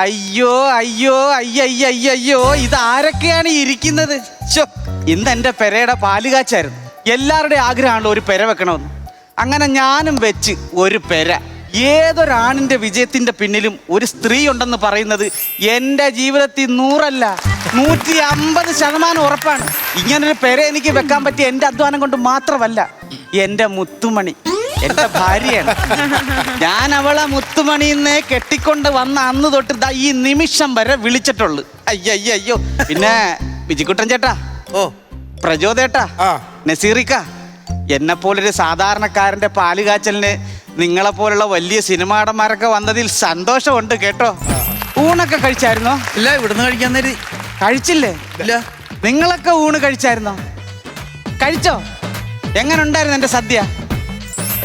അയ്യോ അയ്യോ അയ്യോ ഇതാരൊക്കെയാണ് ഇരിക്കുന്നത്? ഇന്ന് എൻ്റെ പെരയുടെ പാലുകാച്ചായിരുന്നു. എല്ലാവരുടെയും ആഗ്രഹമാണല്ലോ ഒരു പെര വെക്കണമെന്ന്. അങ്ങനെ ഞാനും വെച്ച് ഒരു പെര. ഏതൊരാണിൻ്റെ വിജയത്തിൻ്റെ പിന്നിലും ഒരു സ്ത്രീ ഉണ്ടെന്ന് പറയുന്നത് എൻ്റെ ജീവിതത്തിൽ 100 അല്ല 150% ഉറപ്പാണ്. ഇങ്ങനൊരു പെര എനിക്ക് വെക്കാൻ പറ്റിയ എൻ്റെ അധ്വാനം കൊണ്ട് മാത്രമല്ല, എൻ്റെ മുത്തുമണി എൻ്റെ ഭാര്യയാണ്. ഞാൻ അവളെ മുത്തുമണിന്ന് കെട്ടിക്കൊണ്ട് വന്ന അന്ന് തൊട്ട് ഈ നിമിഷം വരെ വിളിച്ചിട്ടുള്ളു. അയ്യോ പിന്നെ വിജിക്കുട്ടൻ ചേട്ടാ, പ്രചോദേട്ടാ, നസീറിക്ക, എന്നെ പോലൊരു സാധാരണക്കാരന്റെ പാലുകാച്ചലിന് നിങ്ങളെപ്പോലുള്ള വലിയ സിനിമാടന്മാരൊക്കെ വന്നതിൽ സന്തോഷമുണ്ട് കേട്ടോ. ഊണൊക്കെ കഴിച്ചായിരുന്നോ? ഇല്ല, ഇവിടുന്ന് കഴിക്കാൻ നേരി കഴിച്ചില്ലേ? ഇല്ല. നിങ്ങളൊക്കെ ഊണ് കഴിച്ചായിരുന്നോ? കഴിച്ചോ? എങ്ങനെ ഉണ്ടായിരുന്നു എൻ്റെ സദ്യ?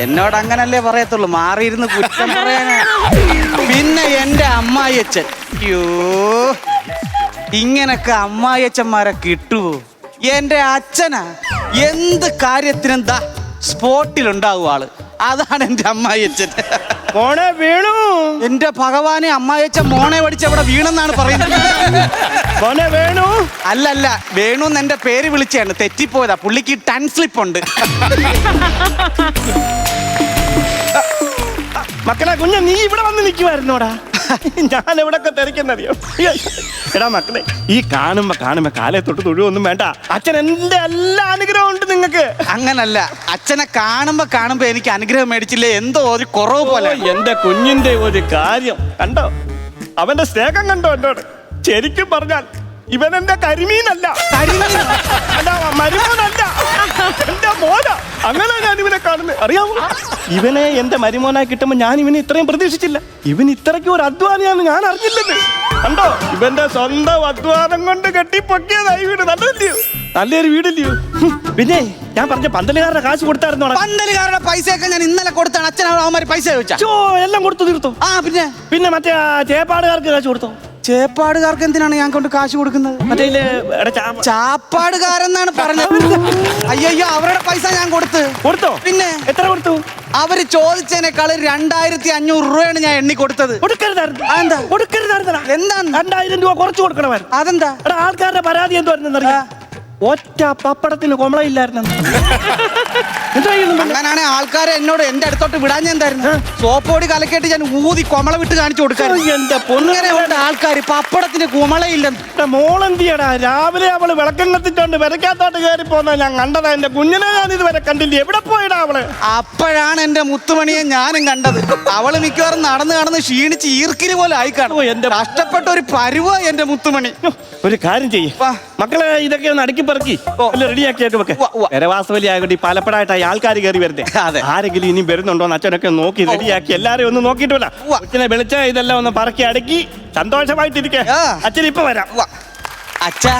എന്നോട് അങ്ങനല്ലേ പറയത്തുള്ളൂ, മാറിയിരുന്ന് കുറ്റം പറയാനാ. പിന്നെ എൻ്റെ അമ്മായിയച്ഛൻ, അയ്യോ ഇങ്ങനൊക്കെ അമ്മായിയച്ഛന്മാരെ കിട്ടുവോ? എൻ്റെ അച്ഛനാ എന്ത് കാര്യത്തിനും ദാ സ്പോട്ടിലുണ്ടാവും ആള്. അതാണ് എൻ്റെ അമ്മായിയച്ഛൻ. മോനെ വീണു. എൻ്റെ ഭഗവാനെ, അമ്മായിയച്ഛൻ മോനെ പഠിച്ച് അവിടെ വീണെന്നാണ് പറയുന്നത്. മോനെ വേണു. അല്ലല്ല, വേണു എന്ന് എൻ്റെ പേര് വിളിച്ചാണ്, തെറ്റിപ്പോയതാ. പുള്ളിക്ക് ടൺ സ്ലിപ്പ് ഉണ്ട്. മക്കളെ കുഞ്ഞ, നീ ഇവിടെ വന്ന് നിൽക്കുമായിരുന്നോടാ? ഞാൻ എവിടൊക്കെ തിരക്കുന്നറിയോ? എടാ മക്കളെ, ഈ കാണുമ്പോ കാലേ തൊട്ട് തൊഴുവൊന്നും വേണ്ട. അച്ഛൻ എന്റെ എല്ലാ അനുഗ്രഹം ഉണ്ട് നിങ്ങൾക്ക്. അങ്ങനല്ല, അച്ഛനെ കാണുമ്പോ എനിക്ക് അനുഗ്രഹം മേടിച്ചില്ലേ എന്തോ ഒരു കുറവ് പോലെ. എന്റെ കുഞ്ഞിന്റെ ഒരു കാര്യം കണ്ടോ? അവന്റെ സ്നേഹം കണ്ടോ എന്നോട്? ശരിക്കും പറഞ്ഞാൽ ഇവൻ എന്റെ കരിമീനല്ല, മരുമോനല്ല, എന്റെ മോന. അങ്ങനെ ഞാൻ ഇവനെ കാണുന്നത്, അറിയാമോ? ഇവനെ എന്റെ മരുമോനായി കിട്ടുമ്പോ ഞാൻ ഇവനെ ഇത്രയും പ്രതീക്ഷിച്ചില്ല. ഇവൻ ഇത്രയ്ക്ക് ഒരു അധ്വാനിയാന്ന് ഞാൻ അറിഞ്ഞില്ലത്. കണ്ടോ? ഇവന്റെ സ്വന്തം അധ്വാനം കൊണ്ട് കെട്ടിപ്പൊക്കിയതായി വീട്. നല്ലല്ലയോ? നല്ലൊരു വീടില്ലയോ? പിന്നെ ഞാൻ പറഞ്ഞ പന്തലുകാരുടെ കാശ് കൊടുത്തായിരുന്നോ? പന്തലുകാരുടെ പൈസയൊക്കെ ഞാൻ ഇന്നലെ കൊടുത്താണ്. അച്ഛൻ അവന്മാര് പൈസ ചോദിച്ചോ? എല്ലാം കൊടുത്തു തീർത്തോ? പിന്നെ മറ്റേ ചേപ്പാടുകാർക്ക് കാശ് കൊടുത്തോ? ചേപ്പാടുകാർക്ക് എന്തിനാണ് ഞാൻ കൊണ്ട് കാശ് കൊടുക്കുന്നത്? മറ്റേ ചാപ്പാടുകാരെന്നാണ് പറഞ്ഞത്. അയ്യോ, അവരുടെ പൈസ ഞാൻ കൊടുത്തോ? പിന്നെ എത്ര കൊടുത്തു? അവര് ചോദിച്ചതിനേക്കാൾ 2500 രൂപയാണ് ഞാൻ എണ്ണി കൊടുത്തത്. എന്താ 2000 രൂപ കുറച്ച് കൊടുക്കണമായിരുന്നു. അതെന്താ? ആൾക്കാരുടെ പരാതി എന്തുവായിരുന്നറിയാം? ഒറ്റ പപ്പടത്തിന് കൊമളയില്ലായിരുന്നു. അങ്ങനാണ് ആൾക്കാരെ എന്നോട് എന്റെ അടുത്തോട്ട് വിടാൻ എന്തായിരുന്നു? സോപ്പോടി കലക്കേട്ട് ഞാൻ ഊതി കൊമള വിട്ട് കാണിച്ചു കൊടുക്കാൻ. എന്റെ പൊന്നരെ ആൾക്കാർ പപ്പടത്തിന് കുമളയില്ലെന്ന്. മോളെന്തിയടാ? രാവിലെ അവള് വിളക്കം കത്തിച്ചോണ്ട് വിലക്കാത്തോട്ട് കയറി പോന്ന ഞാൻ കണ്ടതാ. എന്റെ കുഞ്ഞിനെ ഞാൻ ഇതുവരെ കണ്ടില്ല. എവിടെ പോയിടാ അവള്? അപ്പോഴാണ് എന്റെ മുത്തുമണിയെ ഞാനും കണ്ടത്. അവള് മിക്കവാറും നടന്ന് ക്ഷീണിച്ച് ഈർക്കിന് പോലെ ആയി കാണും. എന്റെ കഷ്ടപ്പെട്ട ഒരു പരുവ എന്റെ മുത്തുമണി. ഒരു കാര്യം ചെയ്യും മക്കളെ, ഇതൊക്കെ ഒന്ന് അടുക്കി പറക്കി റെഡിയാക്കിയൊക്കെ വെക്കെ. വരവാസവലി ആയിക്കോട്ടെ, ഈ പലപ്പോഴായിട്ടായി ആൾക്കാർ കയറി വരുന്നേ. ആരെങ്കിലും ഇനി വരുന്നുണ്ടോ എന്ന് അച്ഛനൊക്കെ നോക്കി റെഡിയാക്കി എല്ലാരെയും ഒന്ന് നോക്കിയിട്ടില്ല. അച്ഛനെ വിളിച്ച ഇതെല്ലാം ഒന്ന് പറക്കി അടുക്കി സന്തോഷമായിട്ടിരിക്കേ. അച്ഛൻ ഇപ്പൊ വരാം. അച്ഛാ,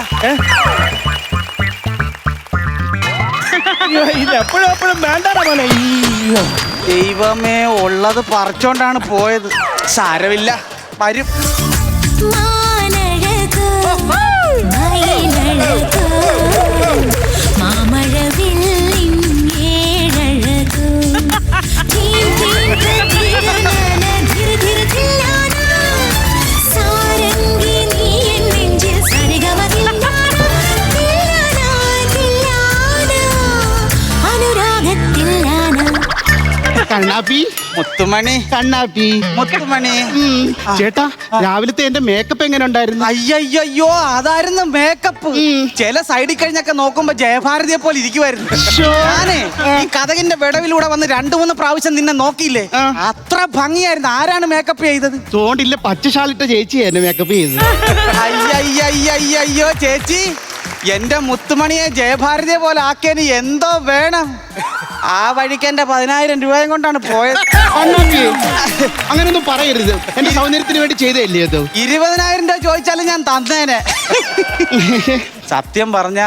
ഇത് എപ്പോഴും വേണ്ടാടാ മോനെ. ദൈവമേ, ഉള്ളത് പറിച്ചോണ്ടാണ് പോയത്. സാരമില്ല, വരും. കണ്ണാപ്പി, മുത്തുമണി, കണ്ണാപ്പി, മുത്തുമണി. ചേട്ടാ, രാവിലത്തെ എന്റെ മേക്കപ്പ് എങ്ങനെ ഉണ്ടായിരുന്നു? അയ്യോ, അതായിരുന്നു മേക്കപ്പ്. ചില സൈഡിൽ കഴിഞ്ഞൊക്കെ നോക്കുമ്പോ ജയഭാരതിയെ പോലെ ഇരിക്കുവായിരുന്നു. ഞാനേ ഈ കഥകിന്റെ വിടവിലൂടെ വന്ന് 2-3 പ്രാവശ്യം നിന്നെ നോക്കിയില്ലേ? അത്ര ഭംഗിയായിരുന്നു. ആരാണ് മേക്കപ്പ് ചെയ്തത്? തോണ്ടില്ല, പച്ചശാലിട്ട ചേച്ചിയായിരുന്നു മേക്കപ്പ് ചെയ്തത്. അയ്യോ ചേച്ചി, എന്റെ മുത്തുമണിയെ ജയഭാരതിയെ പോലെ ആക്കിയതിന് എന്തോ വേണം. ആ വഴിക്ക് എന്റെ 10000 രൂപയും കൊണ്ടാണ് പോയത്. അങ്ങനൊന്നും പറയരുത്. എന്റെ സൗന്ദര്യത്തിന് വേണ്ടി ചെയ്തല്ലേ അത്? 20000 രൂപ ചോദിച്ചാലും ഞാൻ തന്നേനെ. സത്യം പറഞ്ഞ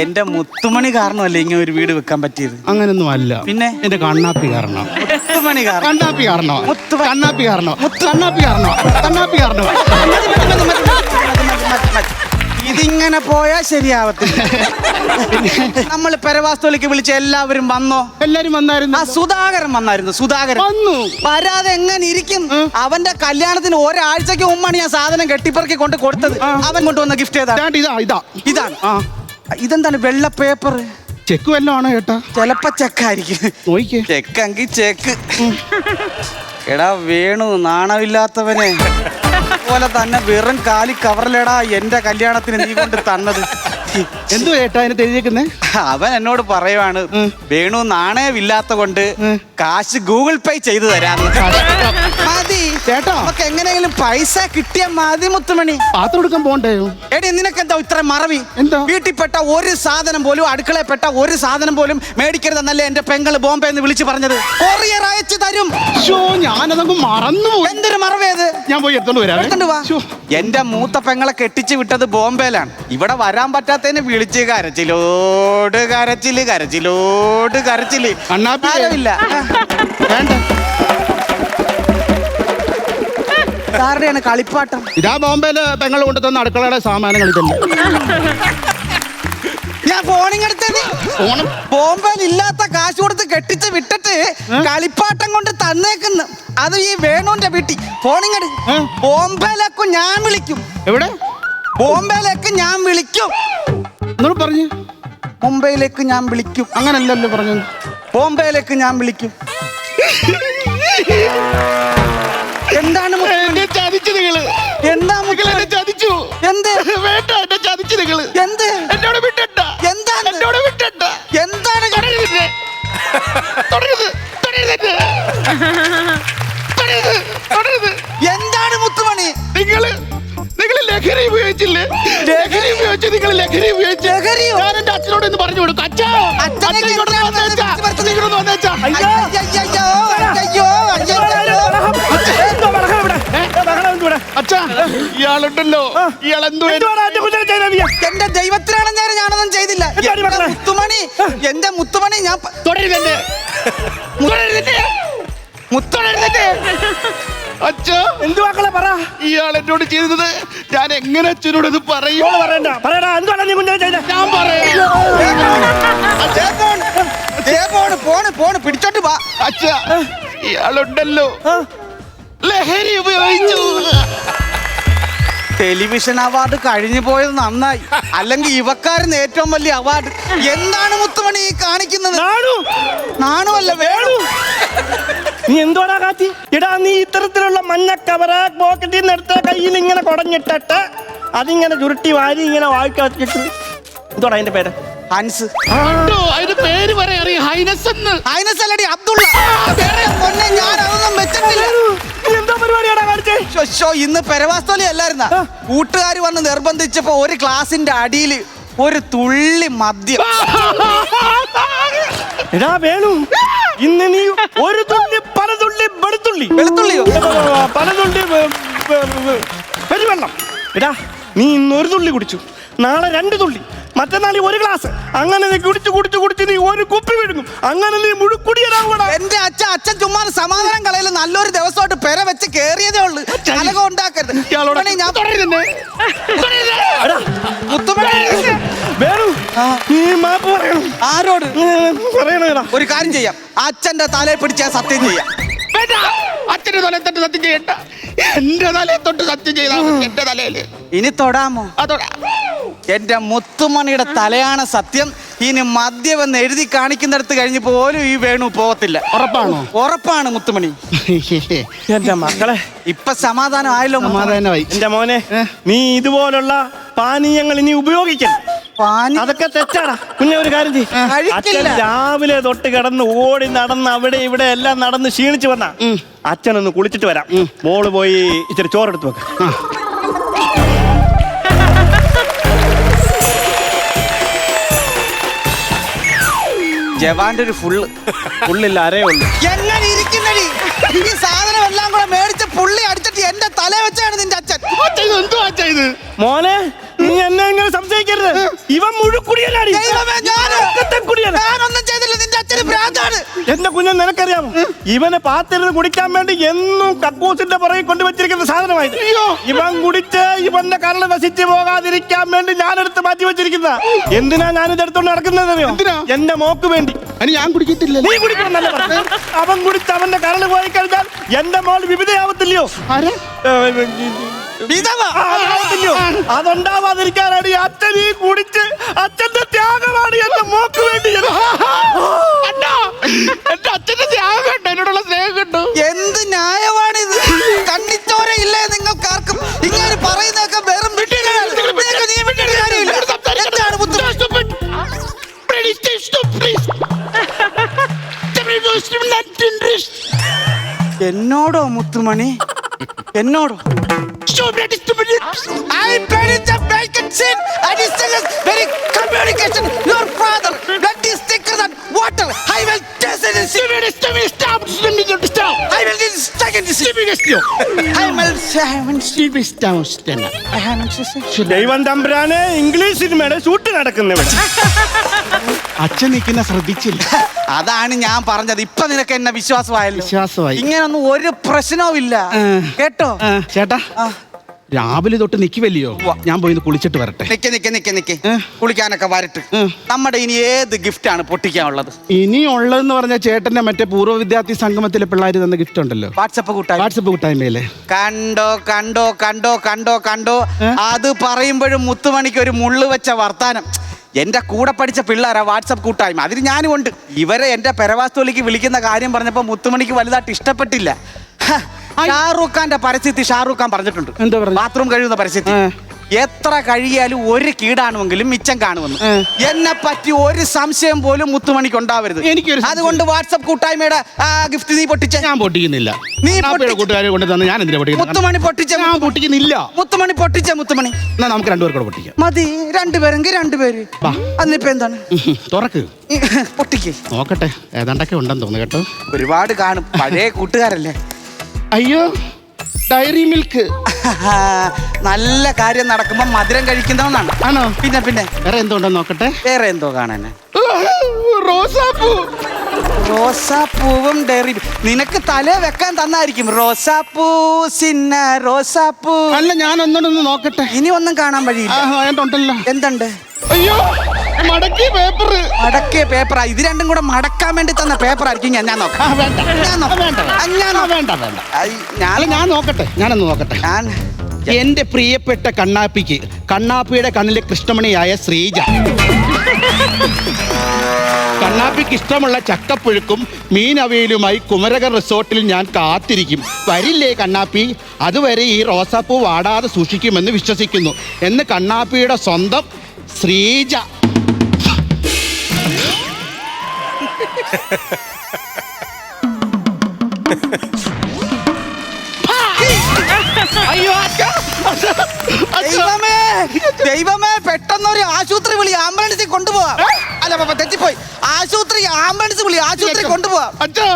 എന്റെ മുത്തുമണി കാരണമല്ലേ ഇങ്ങനെ ഒരു വീട് വെക്കാൻ പറ്റിയത്? അങ്ങനൊന്നും അല്ല. പിന്നെ എന്റെ കണ്ണാപ്പി കാരണോ? മുത്തുമണി കാരണം. കണ്ണാപ്പി കാരണോ? കണ്ണാപ്പി കാരണോ? കണ്ണാപ്പി കാരണോ? കണ്ണാപ്പി കാരണോ? ഇതിങ്ങനെ പോയാ ശരിയാവത്തില്ല. നമ്മൾ പെരവാസ്തോലിക്ക് വിളിച്ച എല്ലാവരും വന്നോ? എല്ലാരും വന്നായിരുന്നു. ആ സുധാകരൻ വന്നായിരുന്നു. സുധാകരൻ വന്നു. വരാതെ എങ്ങനെ ഇരിക്കും? അവന്റെ കല്യാണത്തിന് ഒരാഴ്ചക്ക് മുമ്പാണ് ഞാൻ സാധനം കെട്ടിപ്പറക്കി കൊണ്ട് കൊടുത്തത്. അവൻ കൊണ്ടുവന്ന ഗിഫ്റ്റ് ഏതാ? ഇതാണ്. ഇതെന്താണ് വെള്ള പേപ്പർ? ചെക്ക് വല്ലതും ആണോ ചേട്ടാ? ചെലപ്പോ ചെക്കായിരിക്കും. നോയിക്കേ. ചെക്കെങ്കി ചെക്ക്. എടാ വേണു, നാണമില്ലാത്തവനെ പോലെ തന്നെ വെറും കാലി കവറിലെടാ എന്റെ കല്യാണത്തിന് നീ കൊണ്ട് തന്നത്. എന്തോ ചേട്ടാ അതിനകത്ത് എഴുതിയേക്കുന്നേ? അവൻ എന്നോട് പറയുവാണ്, വേണു നാണയമില്ലാത്ത കൊണ്ട് കാശ് ഗൂഗിൾ പേ ചെയ്തു തരാന്ന്. മതി ചേട്ടാ, നമുക്ക് എങ്ങനെയെങ്കിലും പൈസ കിട്ടിയാ മതി മുത്തുമണി. പാത്രം എടുക്കാൻ പോണ്ടേ? എടി നിനക്കെന്താ ഇത്ര മറവി? എന്താ? വീട്ടിൽപ്പെട്ട ഒരു സാധനം പോലും, അടുക്കളയിൽപ്പെട്ട ഒരു സാധനം പോലും മേടിക്കരുതെന്നല്ലേ എന്റെ പെങ്ങള് ബോംബെ എന്ന് വിളിച്ച് പറഞ്ഞത്? കൊറിയർ അയച്ചു തരും. ഞാനതങ്ങ് മറന്നുപോയി. എന്തൊരു മറവേത്? ഞാൻ പോയി എടുത്തോണ്ട് വരാം. എന്റെ മൂത്ത പെങ്ങളെ കെട്ടിച്ചു വിട്ടത് ബോംബെയിലാണ്. ഇവിടെ വരാൻ പറ്റാത്തതിന് വിളിച്ച് കരച്ചിലോട് കരച്ചില്, കരച്ചിലോട് കരച്ചില്. ആരുമില്ല. വേണ്ട. ആരുടെയാണ് കളിപ്പാട്ടം? ഇതാ ബോംബെയില് പെങ്ങൾ കൊണ്ടു തന്ന അടുക്കളയുടെ സാമാനങ്ങൾ ഇതല്ലേ. ഞാൻ ഫോണിങ്ങെടുത്തത് ബോംബെയിൽ ഇല്ലാത്ത കാശ് കൊടുത്ത് കെട്ടിച്ച് വിട്ടിട്ട് കളിപ്പാട്ടം കൊണ്ട് തന്നേക്കുന്നു. അത് ഈ വേണുവിന്റെ വീട്ടിൽ. ഫോണിങ്ങട്. ബോംബെയിലേക്കും ഞാൻ വിളിക്കും. എവിടെ? ബോംബെയിലേക്ക് ഞാൻ വിളിക്കും. എന്നോട് പറഞ്ഞു. മുംബൈയിലേക്ക് ഞാൻ വിളിക്കും. അങ്ങനല്ലല്ലോ പറഞ്ഞു. ബോംബെയിലേക്ക് ഞാൻ വിളിക്കും. എന്താണ് ചതിച്ചു നിങ്ങള്? എന്താ എന്നെ ചതിച്ചു. എന്ത്? വേണ്ട, എന്നെ ചതിച്ചു നിങ്ങള്. എന്ത്? എന്നോട് വിട്ടണ്ട. എന്താണ്? എന്നോട് വിട്ടണ്ട. എന്താണ്? എന്താണ് മുത്തുമണി? നിങ്ങൾ ലഹരി ഉപയോഗിച്ചില്ലേ? ലഹരി ഉപയോഗിച്ച് നിങ്ങൾ ലഹരി ഉപയോഗിച്ച്. ഞാൻ എന്റെ അച്ഛനോട് ഇന്ന് പറഞ്ഞു കൊടുക്കും. അച്ഛാ, അച്ഛാ, ഇയാളുണ്ടല്ലോ, ഇയാൾ എന്റെ ദൈവത്തിനാണ് ഞാനൊന്നും ചെയ്തില്ല. മുത്തുമണി, എന്റെ മുത്തുമണി, ഞാൻ അച്ഛാ, എന്ത് വാക്കളെ പറ. ഇയാൾ എന്നോട് ചെയ്തത് ഞാൻ എങ്ങനെ അച്ഛനോട് ഇത് പറയും? ഞാൻ പറയാം. പിടിച്ചോട്ട് വാ. അച്ഛാ, ഇയാളുണ്ടല്ലോ ലഹരി ഉപയോഗിച്ചു. ടെലിവിഷൻ അവാർഡ് കഴിഞ്ഞു പോയത് നന്നായി, അല്ലെങ്കിൽ ഇവക്കാരന് ഏറ്റവും വലിയ അവാർഡ്. എന്താണ് മുത്തുമണി ഈ കാണിക്കുന്നത്? നാണുമല്ല, വേണു. നീ എന്തോടാ കാത്തി? എടാ, നീ ഇത്തരത്തിലുള്ള മഞ്ഞ കവറ പോക്കറ്റിൽ നിന്ന് എടുത്ത കയ്യിൽ ഇങ്ങനെ കുടഞ്ഞിട്ടിട്ട് അതിങ്ങനെ ചുരുട്ടി വാരി ഇങ്ങനെ വായിക്കാത്തിട്ട് എന്തോടാ അതിന്റെ പേര്? ഹൻസ്. അതിന്റെ പേര് പറയാ, ഹൈനസ് എന്ന്. ഹൈനസ് അല്ലടി, അബ്ദുള്ള. ഞാൻ അതൊന്നും വെച്ചിട്ടില്ല. എന്താ പരിപാടിയാടാ കാണിച്ചേ? ഇന്ന് പെരവാസ്തോലി അല്ലായിരുന്ന കൂട്ടുകാർ വന്ന് നിർബന്ധിച്ചപ്പോ ഒരു ഗ്ലാസിന്റെ അടിയിൽ ഒരു തുള്ളി മദ്യം. എടാ വേണു, ഇന്ന് നീ ഒരു തുള്ളി പലതുള്ളി വെളുത്തുള്ളി. വെളുത്തുള്ളിയോ? പലതുള്ളി പെരുവെള്ളം. എടാ, നീ ഇന്ന് ഒരു തുള്ളി കുടിച്ചു, നാളെ 2 തുള്ളി, മറ്റന്നാൾ 1 ഗ്ലാസ്. അങ്ങനെ നീ കുടിച്ച് നീ ഒരു കുപ്പി വിഴുങ്ങും. അങ്ങനെ നീ മുഴുക്കുടിയനാവണം. എന്റെ അച്ഛൻ ചുമ്മാ സമാധാനം കളയില്. നല്ലൊരു ദിവസമായിട്ട് പെര വെച്ച് കേറിയതേ ഉള്ളു. അലകം ഉണ്ടാക്കരുത്. ആരോട് പറയണ? ഒരു കാര്യം ചെയ്യാം, അച്ഛന്റെ തലയെ പിടിച്ചാൽ സത്യം ചെയ്യാം. അച്ഛന്റെ തലയെ തൊട്ട് സത്യം ചെയ്യണ്ട, എന്റെ തലയെ തൊട്ട് സത്യം ചെയ്താ എന്റെ തലയില്. ഇനി തൊടാമോ? എന്റെ മുത്തുമണിയുടെ തലയാണ് സത്യം. ഇനി മദ്യമെന്ന് എഴുതി കാണിക്കുന്നിടത്ത് കഴിഞ്ഞ് പോലും ഈ വേണു പോകത്തില്ല. ഉറപ്പാണോ? ഉറപ്പാണ് മുത്തുമണി. എന്റെ മക്കളെ, ഇപ്പൊ സമാധാനം ആയല്ലോ. സമാധാനമായി. എന്റെ മോനെ, നീ ഇതുപോലുള്ള പാനീയങ്ങൾ ഇനി ഉപയോഗിക്കണം. അതൊക്കെ തെറ്റാടാ. പിന്നെ ഒരു കാര്യം ചെയ്യ്. അച്ഛൻ രാവിലെ തൊട്ട് കിടന്ന് ഓടി നടന്ന് അവിടെ ഇവിടെ എല്ലാം നടന്ന് ക്ഷീണിച്ചു വന്ന അച്ഛനൊന്ന് കുളിച്ചിട്ട് വരാം. മോള് പോയി ഇച്ചിരി ചോറെടുത്ത് വെക്കാം. ജവാന്റെ ഒരു ഫുള്ളില്ല, അരേ ഉള്ളു. എങ്ങനെ ഇരിക്കുന്നടി ഈ സാധനം എല്ലാം കൂടെ മേടിച്ച് പുള്ളി അടിച്ചിട്ട് എന്റെ തല വെച്ചാണ് നിന്റെ അച്ഛൻ. എന്തോ അച്ഛാ ഇത്? മോനെ, നീ എന്നെ ഇങ്ങനെ സംശയിക്കരുത്. ഇവൻ മുഴുക്കുടിയനാടി. ഞാനൊന്നും ചെയ്തില്ല. നിന്റെ അച്ഛൻ അച്ഛന് ഭ്രാന്താണ്. എന്റെ കുഞ്ഞൻ നിനക്കറിയാമോ, ഇവനെ പാത്തിരുന്ന് കുടിക്കാൻ വേണ്ടി എന്നും കക്കൂസിന്റെ പുറകെ കൊണ്ടുവച്ചിരിക്കുന്ന സാധനമായത്. ഇവൻ കുടിച്ച് ഇവന്റെ കരള് നശിച്ചു പോകാതിരിക്കാൻ വേണ്ടി ഞാനെടുത്ത് മാറ്റി വെച്ചിരിക്കുന്ന. എന്തിനാ ഞാനിത് എടുത്തോണ്ട് നടക്കുന്നതെന്നറിയോ? എന്റെ മോക്ക് വേണ്ടി. അതിന് ഞാൻ കുടിക്കത്തില്ല. നീ കുടിക്കണമെന്നല്ല പറഞ്ഞത്. അവൻ കുടിച്ച് അവന്റെ കരള് പോയി കഴിഞ്ഞാൽ എന്റെ മോൾ വിവിധയാവത്തില്ലയോ? അതുണ്ടാവാതിരിക്കാനാണ് ഈ അച്ഛൻ ഈ കുടിച്ച് അച്ഛന്റെ ത്യാഗമാണ് എന്റെ മോക്ക് വേണ്ടി. എന്റെ അച്ഛന്റെ ത്യാഗം കണ്ടോ, എന്നോടുള്ള സ്നേഹം കണ്ടോ? എന്ത് ന്യായമാണിത്? കണ്ണിച്ചോര ഇല്ലേ നിങ്ങൾക്കാർക്കും? ഇങ്ങനെ പറയുന്നതൊക്കെ വെറും എന്നോടോ മുത്തുമണി? എന്നോടോ? I buried the vacant sin and his very communication. Your father, blood is thicker than water. I will test it. I will ദൈവം തമ്പുരാനെ, ഇംഗ്ലീഷ് സിനിമയുടെ ഷൂട്ട് നടക്കുന്ന ഇവിടെ. അച്ഛൻ നിൽക്കുന്ന ശ്രദ്ധിച്ചില്ല. അതാണ് ഞാൻ പറഞ്ഞത്. ഇപ്പൊ നിനക്ക് എന്നെ വിശ്വാസമായല്ലോ. വിശ്വാസമായി. ഇങ്ങനൊന്നും ഒരു പ്രശ്നവും ഇല്ല കേട്ടോ. ചേട്ടാ, രാവിലെ തൊട്ട് നിൽക്കുവല്ലയോ, ഞാൻ പോയി കുളിച്ചിട്ട് വരട്ടെ. നിക്ക് കുളിക്കാനൊക്കെ വരട്ട്. നമ്മുടെ ഇനി ഏത് ഗിഫ്റ്റ് ആണ് പൊട്ടിക്കാനുള്ളത്? ഇനിയുള്ളതെന്ന് പറഞ്ഞ ചേട്ടന്റെ മറ്റേ പൂർവ്വ വിദ്യാർത്ഥി സംഗമത്തിലെ പിള്ളേർ തന്ന ഗിഫ്റ്റ് ഉണ്ടല്ലോ, വാട്സപ്പ് കൂട്ടായ്മയിലെ. കണ്ടോ അത് പറയുമ്പോഴും മുത്തുമണിക്ക് ഒരു മുള്ളു വെച്ച വർത്താനം. എന്റെ കൂടെ പഠിച്ച പിള്ളേരാ വാട്സപ്പ് കൂട്ടായ്മ, അതിന് ഞാനും ഉണ്ട്. ഇവരെ എന്റെ പെരവാസ്തുവിലേക്ക് വിളിക്കുന്ന കാര്യം പറഞ്ഞപ്പോ മുത്തുമണിക്ക് വലുതായിട്ട് ഇഷ്ടപ്പെട്ടില്ല. ഷാറൂഖ് ഖാന്റെ പരസ്യത്തിൽ ഷാറൂഖ് ഖാൻ പറഞ്ഞിട്ടുണ്ട്, എന്താ പറയുക, ബാത്റൂം കഴിയുന്ന പരസ്യത്തിൽ എത്ര കഴിയാലും ഒരു കീടാണെങ്കിലും മിച്ചം കാണുമെന്ന്. എന്നെ പറ്റി ഒരു സംശയം പോലും മുത്തുമണിക്ക് ഉണ്ടാവരുത്. അതുകൊണ്ട് വാട്സപ്പ് കൂട്ടായ്മയുടെ ഗിഫ്റ്റ് നീ പൊട്ടിച്ച. ഞാൻ പൊട്ടിക്കുന്നില്ല. നീ കൂട്ടുകാരെ കൊണ്ട് തന്നെ ഞാൻ എന്തിനാ പൊട്ടിക്കുന്നത്? മുത്തുമണി പൊട്ടിച്ച. ഞാൻ പൊട്ടിക്കുന്നില്ല. മുത്തുമണി പൊട്ടിച്ച. മുത്തുമണി എന്നാ നമുക്ക് രണ്ടുപേർ കൂടെ പൊട്ടിക്കാം. മതി, രണ്ടുപേരെങ്കിൽ രണ്ടുപേര്. അതിനിപ്പോ എന്താണ്? തുറക്ക്, പൊട്ടിക്ക് നോക്കട്ടെ. ഏതാണ്ടൊക്കെ ഉണ്ടെന്ന് തോന്നുന്നു കേട്ടോ. ഒരുപാട് കാണും, പഴയ കൂട്ടുകാരല്ലേ. അയ്യോ, ഡയറി മിൽക്ക്. നല്ല കാര്യം നടക്കുമ്പോ മധുരം കഴിക്കുന്നവന്നാണ്. ആണോ? പിന്നെ വേറെ എന്തോ ഉണ്ടെന്ന് നോക്കട്ടെ. വേറെ എന്തോ കാണാൻ? റോസാപ്പൂവും ഡയറി. നിനക്ക് തല വെക്കാൻ തന്നായിരിക്കും. റോസാപ്പൂ സിന്ന റോസാപ്പൂ. അല്ല, ഞാൻ ഒന്നോടൊന്ന് നോക്കട്ടെ. ഇനി ഒന്നും കാണാൻ വഴിയില്ല. ഉണ്ടല്ലോ. എന്തുണ്ട്? അയ്യോ, മടക്കിയ പേപ്പറാ. ഇത് രണ്ടും കൂടെ മടക്കാൻ വേണ്ടി തന്ന പേപ്പറായിരിക്കും. ഞാൻ നോക്കാം. ഞാൻ നോക്കട്ടെ. ഞാനൊന്ന് നോക്കട്ടെ. എന്റെ പ്രിയപ്പെട്ട കണ്ണാപ്പിക്ക്, കണ്ണാപ്പിയുടെ കണ്ണിലെ കൃഷ്ണമണിയായ ശ്രീജ, കണ്ണാപ്പിക്ക് ഇഷ്ടമുള്ള ചക്കപ്പുഴുക്കും മീനവയിലുമായി കുമരക റിസോർട്ടിൽ ഞാൻ കാത്തിരിക്കും. വരില്ലേ കണ്ണാപ്പി? അതുവരെ ഈ റോസാപ്പൂ വാടാതെ സൂക്ഷിക്കുമെന്ന് വിശ്വസിക്കുന്നു എന്ന് കണ്ണാപ്പിയുടെ സ്വന്തം ശ്രീജ. അയ്യോ ദൈവമേ, പെട്ടെന്നൊരു ആശുപത്രി വിളി, ആംബുലൻസിൽ കൊണ്ടുപോവാ. അല്ല, തെറ്റിപ്പോയി. ആംബുലൻസ് വിളി, ആശുപത്രി കൊണ്ടുപോവാ. അച്ഛാ,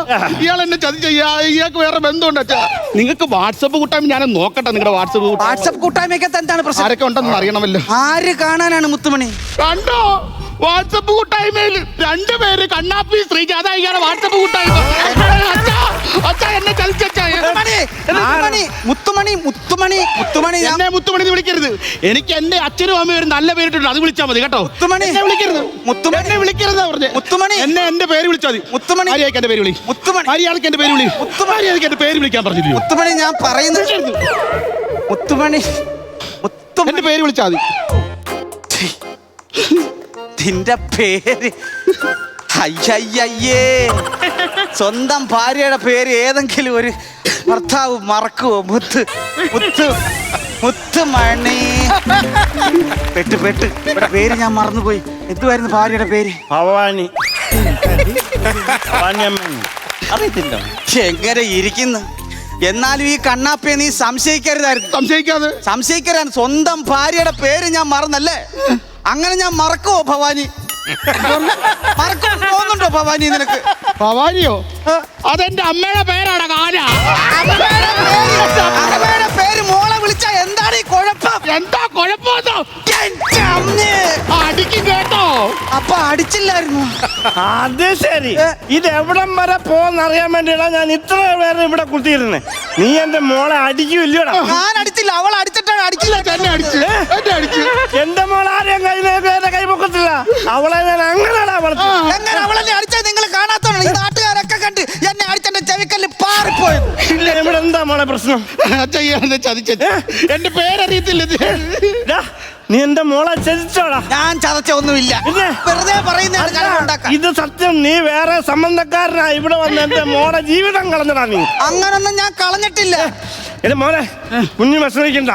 ഇയാൾ എന്നെ ചതിച്ച. ഇയാൾക്ക് വേറെ ബന്ധമുണ്ട് അച്ഛാ. നിങ്ങൾക്ക് വാട്സപ്പ് കൂട്ടായ്മ ഞാൻ നോക്കട്ടെ. നിങ്ങളുടെ വാട്സപ്പ് കൂട്ടായ്മയ്ക്കകത്ത് എന്താണ് പ്രശ്നം? ആരൊക്കെ ഉണ്ടെന്ന് അറിയണമല്ലോ. ആര് കാണാനാണ് മുത്തുമണി? കണ്ടോ, വാട്സപ്പ് കൂട്ടായ്മയിൽ രണ്ടുപേര്, കണ്ണാപ്പി ശ്രീജ. അതാ ഇയാളെ വാട്സപ്പ് കൂട്ടായ്മ. അച്ഛാ, എന്നെ ചതിച്ചാ. എന്നെ മുത്തുമണി വിളിക്കരുത്. എനിക്ക് എന്റെ അച്ഛനും അമ്മയും ഒരു നല്ല പേരിട്ടുണ്ട്, അത് വിളിച്ചാൽ മതി കേട്ടോ. എന്നെ വിളിക്കരുത്. എന്നെ വിളിക്കരുത് പറഞ്ഞേ. എന്നെ എന്റെ പേര് വിളിച്ചാൽ മതി. മുത്തുമണി. ആര്യാൾക്ക് എന്റെ പേര് വിളി. ആര്യാൾക്ക് എന്റെ പേര് വിളി. ആര്യാൾക്ക് എന്റെ പേര് വിളിക്കാൻ പറഞ്ഞില്ലയോ? മുത്തുമണി, ഞാൻ പറയുന്നത്. മുത്തുമണി, എന്റെ പേര് വിളിച്ചാൽ മതി. നിന്റെ പേര്? അയ്യയ്യേ, സ്വന്തം ഭാര്യയുടെ പേര് ഏതെങ്കിലും ഒരു ഭർത്താവ് മറക്കുവോ? മുത്തുമണി. പെട്ട് പേര് ഞാൻ മറന്നുപോയി. എന്തുവായിരുന്നു ഭാര്യയുടെ പേര്? ഭവാനി. അറിയത്തില്ല. എങ്ങനെ ഇരിക്കുന്നു? എന്നാലും ഈ കണ്ണാപ്പിയെ നീ സംശയിക്കരുതായിരുന്നു. സംശയിക്കരുത്. സ്വന്തം ഭാര്യയുടെ പേര് ഞാൻ മറന്നല്ലേ? അങ്ങനെ ഞാൻ മറക്കുവോ ഭവാനി? തോന്നുന്നുണ്ടോ ഭവാനി നിനക്ക്? ഭവാനിയോ? അതെന്റെ അമ്മയുടെ പേരാണ്. അമ്മയുടെ പേര് മോളെ വിളിച്ചാ എന്താണ് ഈ കുഴപ്പം? എന്താ കുഴപ്പമോ? അടിക്കും കേട്ടോ. അപ്പൊ അടിച്ചില്ലായിരുന്നു. അത് ശരി. ഇത് എവിടം വരെ പോന്നറിയാൻ വേണ്ടിയാണ് ഞാൻ ഇത്ര പേരെ ഇവിടെ കുത്തിയിരുന്നേ. നീ എന്റെ മോളെ അടിക്കൂല്ലോടാ? ഞാൻ അടിച്ചില്ല, അവൾ അടിച്ചിട്ടാണ്. അടിച്ചില്ല, എന്നെ അടിച്ചു, എന്നെ അടിച്ചു. എന്റെ മോൾ ആരെയും കൈ പൊക്കത്തില്ല. അവളെ ഞാൻ അങ്ങനെയാ വളർത്തി. എങ്ങനെ അവളെന്നെ അടിച്ചത് നിങ്ങൾ കാണാത്തോണ്ടാണ്. ഈ നാട്ടുകാരൊക്കെ കണ്ട് എന്നെ അടിച്ചെന്റെ ചെവിക്കല്ല് പാറിപ്പോയത്. ഇല്ല, ഇവിടെ എന്താ മോളെ പ്രശ്നം? ചെയ്യാന്ന് ചതിച്ചത്. എന്റെ പേരറിയത്തില്ല. ഡാ, നീ എന്റെ മോളെ ചതിച്ചോടാ? ഞാൻ ചതച്ച ഒന്നുമില്ല, പിന്നെ? വെറുതെ പറയുന്ന. ഇത് സത്യം. നീ വേറെ സംബന്ധക്കാരനാ ഇവിടെ വന്ന് എന്റെ മോളെ ജീവിതം കളഞ്ഞടാ നീ. അങ്ങനൊന്നും ഞാൻ കളഞ്ഞിട്ടില്ല. എന്റെ മോനെ, കുഞ്ഞു വിഷമിക്കണ്ട.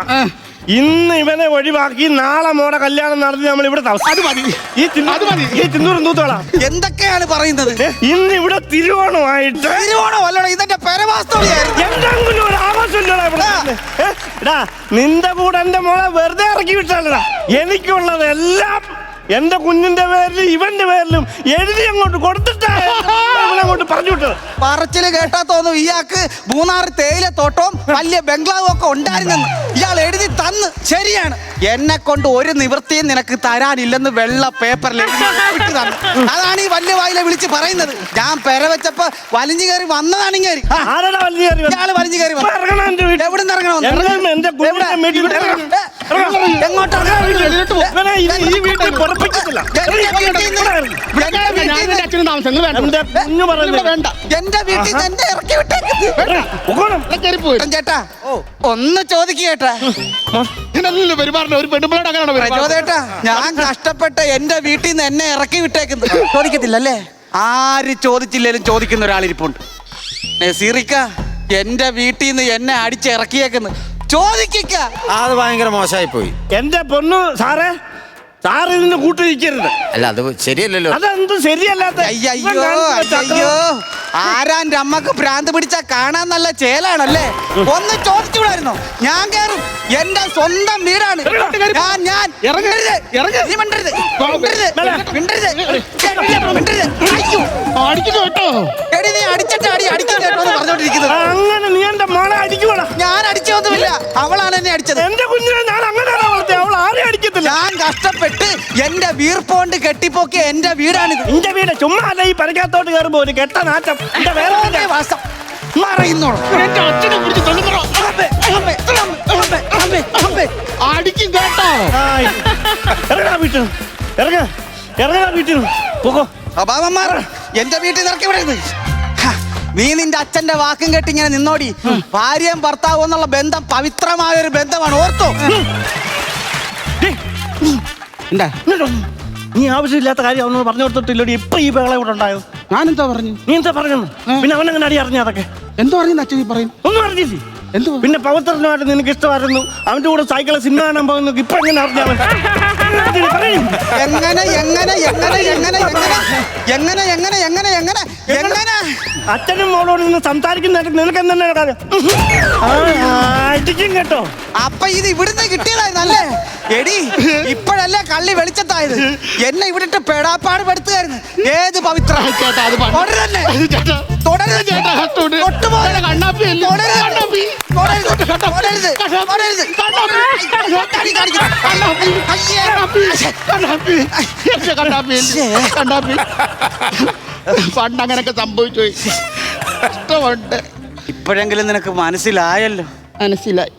ഇന്ന് ഇവനെ ഒഴിവാക്കി നാളെ മോടെ കല്യാണം നടത്തി നമ്മൾ ഇവിടെ അത് മതി. ഈ തിന്നൂറും തൂത്തോളാം. എന്തൊക്കെയാണ് പറയുന്നത്? ഇന്ന് ഇവിടെ തിരുവോണമായിട്ട്. തിരുവോണമല്ലടോ, ഇതെന്റെ പെരവാസ്തോളിയായിരുന്നു. എന്തെങ്കിലും ഒരു ആവശ്യമില്ലടാ ഇവിടെ. എടാ, നിന്റെ കൂടെ എന്റെ മോളെ വെറുതെ ഇറക്കി വിട്ടാലടാ. എനിക്കുള്ളതെല്ലാം എന്റെ കുഞ്ഞിന്റെ പേരിലും ഇവന്റെ പേരിലും എഴുതി അങ്ങോട്ട് കൊടുത്തിട്ടാ അങ്ങോട്ട് പറഞ്ഞു വിട്ടത്. പറച്ചില് കേട്ടാ തോന്നും ഇയാൾക്ക് 3-6 തേയില തോട്ടവും വലിയ ബംഗ്ലാവും ഒക്കെ ഉണ്ടായിരുന്നെന്ന്. ഇയാൾ എഴുതി തന്ന്. ശരിയാണ്, എന്നെ കൊണ്ട് ഒരു നിവൃത്തിയും നിനക്ക് തരാനില്ലെന്ന് വെള്ള പേപ്പറിൽ എഴുതി തന്നു. അതാണ് ഈ വലിയ വായിലെ വിളിച്ച് പറയുന്നത്. ഞാൻ പെര വെച്ചപ്പോ വലിഞ്ഞു കയറി വന്നതാണ്. ഇയാള് വലിഞ്ഞു കയറി എവിടെ നിന്ന് ഇറങ്ങണം? എന്റെ വീട്ടിൽ തന്നെ ഇറക്കി വിട്ടേക്ക് ചേട്ടാ. ഒന്ന് ചോദിക്കേട്ടാ, പ്രചോദേട്ടാ, ഞാൻ കഷ്ടപ്പെട്ട് എന്റെ വീട്ടിൽ നിന്ന് എന്നെ ഇറക്കി വിട്ടേക്കുന്നു. ചോദിക്കത്തില്ലല്ലേ? ആര് ചോദിച്ചില്ലേലും ചോദിക്കുന്ന ഒരാളിരിപ്പുണ്ട്. നസീറിക്ക, എന്റെ വീട്ടിൽ നിന്ന് എന്നെ അടിച്ചിറക്കിയേക്കുന്നു. ചോദിക്ക. അത് ഭയങ്കര മോശമായി പോയി. എന്റെ പൊന്നു സാറേ, സാറ് ഇതിന് കൂട്ടിരിക്കരുത്. അല്ല, അത് ശരിയല്ലല്ലോ. അതെന്ത് ശരിയല്ലാത്ത? അയ്യോ, ആരാന്റെ അമ്മക്ക് ഭ്രാന്ത് പിടിച്ചാ കാണാൻ നല്ല ചേലാണല്ലേ. ഒന്ന് ചോദിച്ചുകൂടായിരുന്നോ? ഞാൻ കേറും. എന്റെ സ്വന്തം വീടാണ്. അങ്ങനെ നീ എന്റെ മോളെ അടിക്കുവാടാ? ഞാൻ അടിച്ചൊന്നുമില്ല, അവളാണ് എന്നെ അടിച്ചത്. എന്റെ കുഞ്ഞിനെ ഞാൻ അങ്ങനെയാണ് വളർത്തിയത്. അവൾ ആരെയും അടിക്കത്തില്ല. ഞാൻ കഷ്ടപ്പെട്ട് എന്റെ വീർപ്പോണ്ട് കെട്ടിപ്പോക്കിയ എന്റെ വീടാണിത്. എന്റെ വീട് ചുമ്മാ അല്ല. ഈ പരക്കാത്തോട്ട് കയറുമ്പോ ഒരു കെട്ട നാറ്റം. എന്റെ വേറെ വാസം മറയുന്നോളൂ. അച്ഛനെ കുറിച്ച് അടിക്കും കേട്ടോ. ഇറങ്ങാ വീട്ടിൽ, ഇറങ്ങാ വീട്ടിൽ പോകോ. അഭാവന്മാർ എന്റെ വീട്ടിൽ ഇറക്കി വിടരുത്. നീ നിന്റെ അച്ഛന്റെ വാക്കും കേട്ട് ഇങ്ങനെ നിന്നോടി. ഭാര്യയും ഭർത്താവും എന്നുള്ള ബന്ധം പവിത്രമായ ഒരു ബന്ധമാണ്, ഓർത്തോ? എന്താ നീ ആവശ്യമില്ലാത്ത കാര്യം അവനോട് പറഞ്ഞു കൊടുത്തിട്ടില്ലോടി. ഇപ്പൊ ഈ ബഹളം ഇവിടെ ഉണ്ടായത്. ഞാനെന്താ പറഞ്ഞു? നീ എന്താ പറഞ്ഞു? പിന്നെ അവനെങ്ങനെ അടി അറിഞ്ഞ? അതൊക്കെ എന്തോ അറിയുന്ന അച്ഛൻ പറയും. ഒന്നും അറിഞ്ഞില്ലേ? എന്തോ? പിന്നെ പവിത്രനുമായിട്ട് നിനക്ക് ഇഷ്ടമായിരുന്നു. അവന്റെ കൂടെ സൈക്കിള് സിനിമ കാണാൻ പോകുന്നു. ഇപ്പൊ എങ്ങനെ അറിഞ്ഞവൻ? അച്ഛനും മോളോട് നിന്ന് സംസാരിക്കുന്നതായിട്ട് നിനക്ക് എന്താണ് കാര്യം? അടിക്കും കേട്ടോ. അപ്പൊ ഇത് ഇവിടുന്ന് കിട്ടിയതായിരുന്നല്ലേ? എടി, ഇപ്പോഴല്ലേ കള്ളി വെളിച്ചത്തായത്. എന്നെ ഇവിടിട്ട് പെടാപ്പാട് പെടുത്തുകായിരുന്നു. ഏത് പവിത്ര? പണ്ടങ്ങനൊക്കെ സംഭവിച്ചു. ഇഷ്ടമുണ്ട്. ഇപ്പോഴെങ്കിലും നിനക്ക് മനസ്സിലായല്ലോ. മനസ്സിലായി.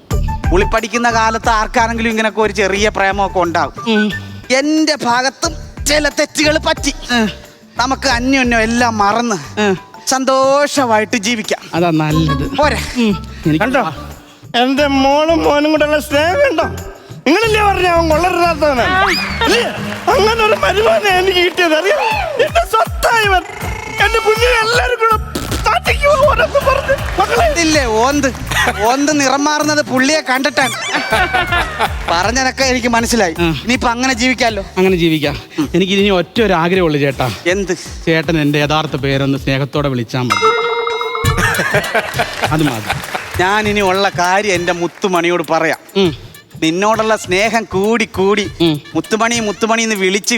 ഉളിപ്പടിക്കുന്ന കാലത്ത് ആർക്കാണെങ്കിലും ഇങ്ങനൊക്കെ ഒരു ചെറിയ പ്രേമമൊക്കെ ഉണ്ടാവും. എന്റെ ഭാഗത്തും ചില തെറ്റുകൾ പറ്റി. നമുക്ക് അന്യോന്യം എല്ലാം മറന്ന് സന്തോഷമായിട്ട് ജീവിക്കാം. അതാ നല്ലത്. പോരെ? കണ്ടോ എന്റെ മോളും മോനും കൂടെയുള്ള സ്നേഹം കണ്ടോ? നിങ്ങളില്ലേ പറഞ്ഞ അവൻ കൊള്ളരുതാത്തവനാ. അങ്ങനെ ഒരു മരുമോനെ എനിക്ക് കിട്ടിയത് അറിയാം. എന്റെ സ്വത്തായവൻ. എന്റെ കുഞ്ഞിനെ എല്ലാരും കൂടെ പറഞ്ഞില്ലേ ഓന്ത് നിറം മാറുന്നത് പുള്ളിയെ കണ്ടിട്ടാണ്. പറഞ്ഞതൊക്കെ എനിക്ക് മനസ്സിലായി. ഇനിയിപ്പൊ അങ്ങനെ ജീവിക്കാമല്ലോ. അങ്ങനെ ജീവിക്കാം. എനിക്ക് ഇനി ഒറ്റ ഒരു ആഗ്രഹമുള്ളൂ ചേട്ടാ. എന്ത്? ചേട്ടൻ എന്റെ യഥാർത്ഥ പേരൊന്ന് സ്നേഹത്തോടെ വിളിച്ചാൽ മതി. അത് മതി. ഞാൻ ഇനി ഉള്ള കാര്യം എന്റെ മുത്തുമണിയോട് പറയാം. നിന്നോടുള്ള സ്നേഹം കൂടി കൂടി മുത്തുമണി മുത്തുമണി എന്ന് വിളിച്ച്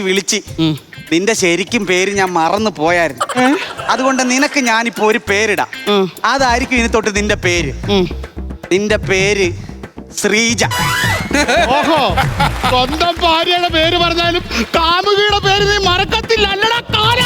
നിന്റെ ശരിക്കും പേര് ഞാൻ മറന്നു പോയായിരുന്നു. അതുകൊണ്ട് നിനക്ക് ഞാനിപ്പോ ഒരു പേരിടാം. അതായിരിക്കും ഇനി തൊട്ട് നിന്റെ പേര്. നിന്റെ പേര് ശ്രീജ. ഓഹോ, സ്വന്തം ഭാര്യയുടെ പേര് പറഞ്ഞാലും കാമുകിയുടെ പേര് നീ മറക്കത്തില്ല അല്ലടാ കാല.